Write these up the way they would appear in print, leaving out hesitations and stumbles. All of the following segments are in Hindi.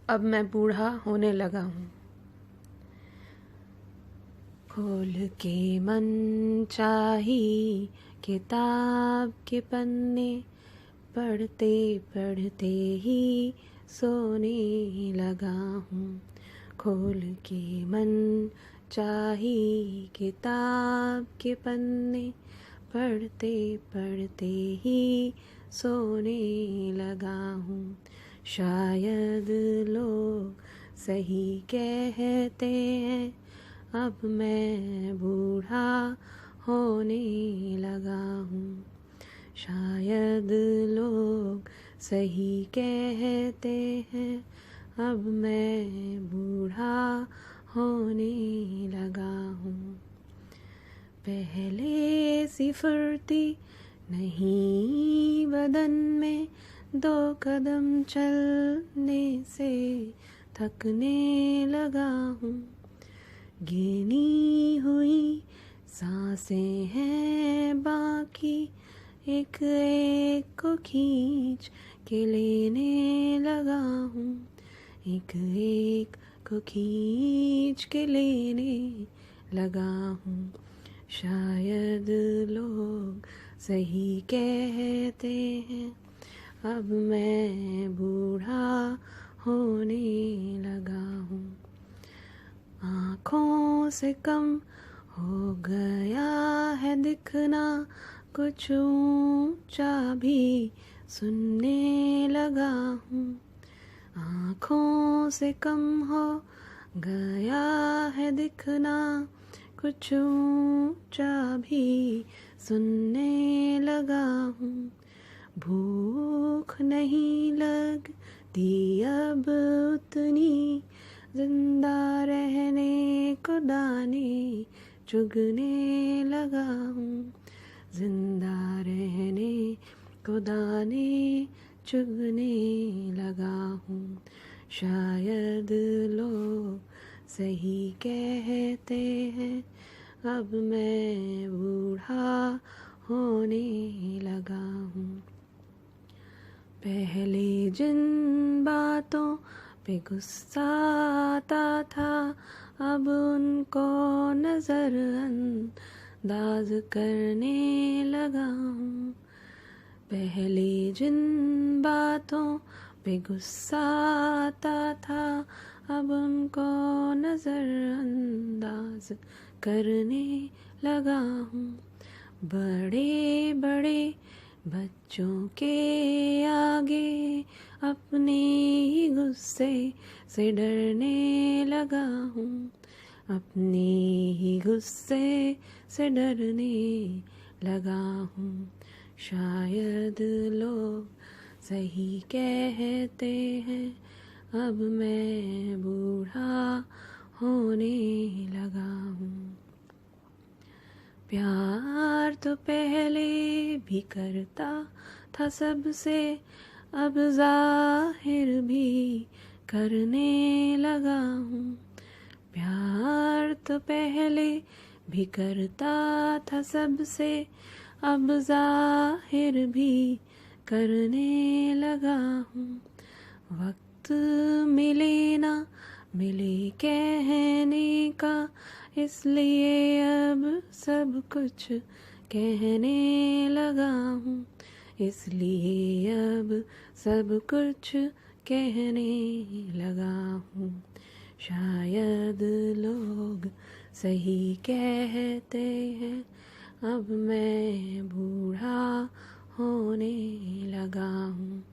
अब मैं बूढ़ा होने लगा हूँ। खोल के मन चाही किताब के पन्ने, पढ़ते पढ़ते ही सोने लगा हूँ। खोल के मन चाही किताब के पन्ने, पढ़ते पढ़ते ही सोने लगा हूँ। शायद लोग सही कहते हैं, अब मैं बूढ़ा होने लगा हूँ। शायद लोग सही कहते हैं, अब मैं बूढ़ा होने लगा हूँ। पहले सी फुर्ती नहीं बदन में, दो कदम चलने से थकने लगा हूँ। गिनी हुई सांसें हैं बाकी, एक एक को खींच के लेने लगा हूँ। एक एक को खींच के लेने लगा हूँ। शायद लोग सही कहते हैं, अब मैं बूढ़ा होने लगा हूँ। आँखों से कम हो गया है दिखना, कुछ ऊंचा भी सुनने लगा हूँ। आँखों से कम हो गया है दिखना, कुछ ऊंचा भी सुनने लगा हूँ। भूख नहीं लगती अब उतनी, जिंदा रहने को दाने चुगने लगा हूँ। जिंदा रहने को दाने चुगने लगा हूँ। शायद लोग सही कहते हैं, अब मैं बूढ़ा होने लगा हूँ। पहले जिन बातों पे गुस्सा आता था, अब उनको नजरअंदाज करने लगा हूँ। पहले जिन बातों पे गुस्सा आता था, अब उनको नजरअंदाज करने लगा हूँ। बड़े बड़े बच्चों के आगे अपने ही गुस्से से डरने लगा हूँ। अपने ही गुस्से से डरने लगा हूँ। शायद लोग सही कहते हैं, अब मैं बूढ़ा होने लगा हूँ। प्यार तो पहले भी करता था सबसे, अब जाहिर भी करने लगा हूँ। प्यार तो पहले भी करता था सबसे, अब जाहिर भी करने लगा हूँ। वक्त मिले ना मिले कहने का, इसलिए अब सब कुछ कहने लगा हूँ। इसलिए अब सब कुछ कहने लगा हूँ। शायद लोग सही कहते हैं, अब मैं बूढ़ा होने लगा हूँ।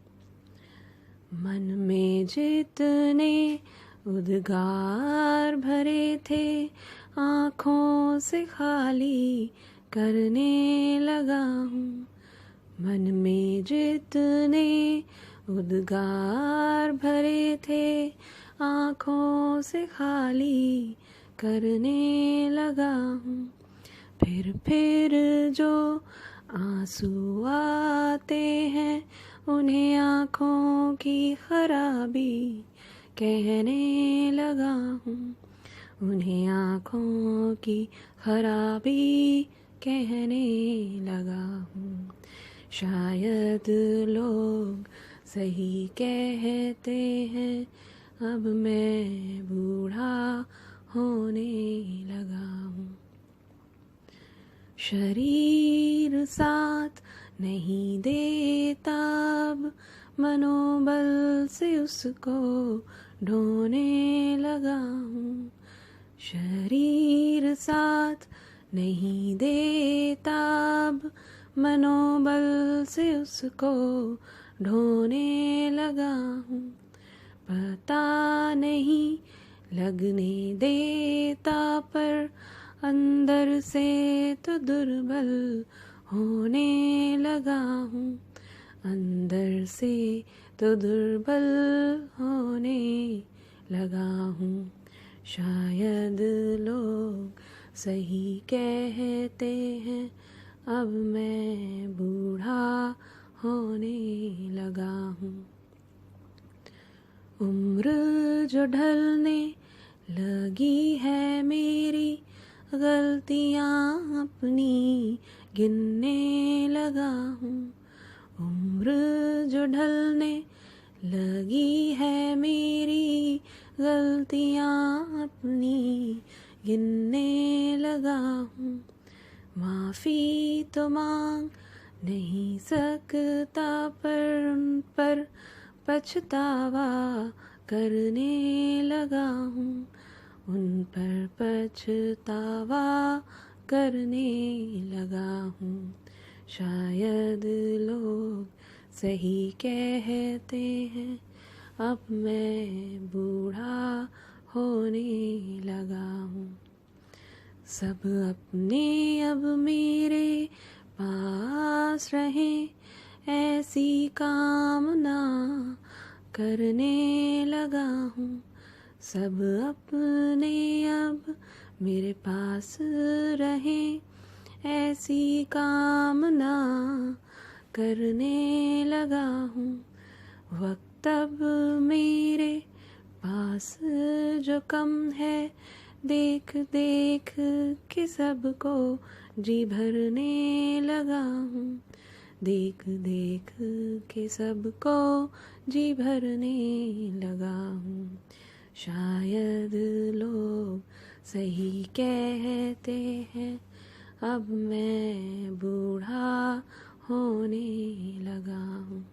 मन में जितने उद्गार भरे थे, आँखों से खाली करने लगा हूँ। मन में जितने उद्गार भरे थे, आँखों से खाली करने लगा हूँ। फिर जो आंसू आते हैं, उन्हें आँखों की खराबी कहने लगा हूँ। उन्हें आँखों की खराबी कहने लगा हूँ। शायद लोग सही कहते हैं, अब मैं बूढ़ा होने लगा हूँ। शरीर साथ नहीं देता अब, मनोबल से उसको ढोने लगा हूँ। शरीर साथ नहीं देता अब, मनोबल से उसको ढोने लगा हूँ। पता नहीं लगने देता पर अंदर से तो दुर्बल होने लगा हूँ। अंदर से तो दुर्बल होने लगा हूँ। शायद लोग सही कहते हैं, अब मैं बूढ़ा होने लगा हूँ। उम्र जो ढलने लगी है मेरी, गलतियाँ अपनी गिनने लगा हूँ। उम्र जो ढलने लगी है मेरी, गलतियाँ अपनी गिनने लगा हूँ। माफ़ी तो मांग नहीं सकता पर उन पर पछतावा करने लगा हूँ। उन पर पछतावा करने लगा हूँ। शायद लोग सही कहते हैं, अब मैं बूढ़ा होने लगा हूँ। सब अपने अब मेरे पास रहें, ऐसी कामना करने लगा हूँ। सब अपने अब मेरे पास रहें, ऐसी कामना करने लगा हूँ। वक्त अब मेरे पास जो कम है, देख देख के सबको जी भरने लगा हूँ। देख देख के सबको जी भरने लगा हूँ। शायद लोग सही कहते हैं, अब मैं बूढ़ा होने लगा हूँ।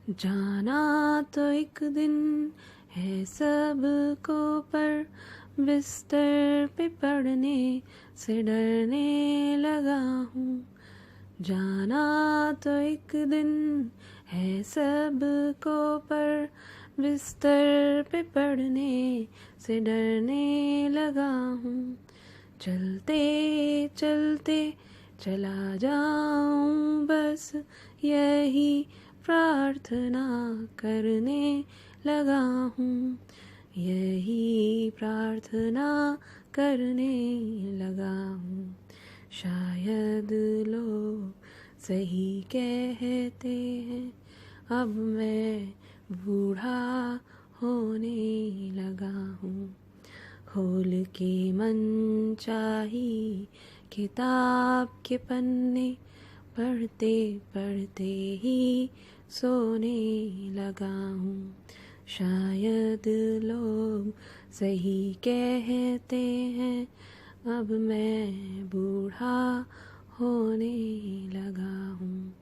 जाना तो एक दिन है सबको, पर बिस्तर पे पड़ने से डरने लगा हूँ। जाना तो एक दिन है सबको, पर बिस्तर पे पड़ने से डरने लगा हूँ। चलते चलते चला जाऊँ, बस यही प्रार्थना करने लगा हूँ। यही प्रार्थना करने लगा हूँ। शायद लोग सही कहते हैं, अब मैं बूढ़ा होने लगा हूँ। खोल के मन चाही किताब के पन्ने, पढ़ते पढ़ते ही सोने लगा हूँ। शायद लोग सही कहते हैं, अब मैं बूढ़ा होने लगा हूँ।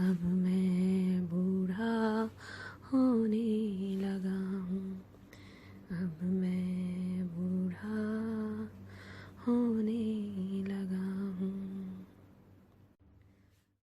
अब मैं बूढ़ा होने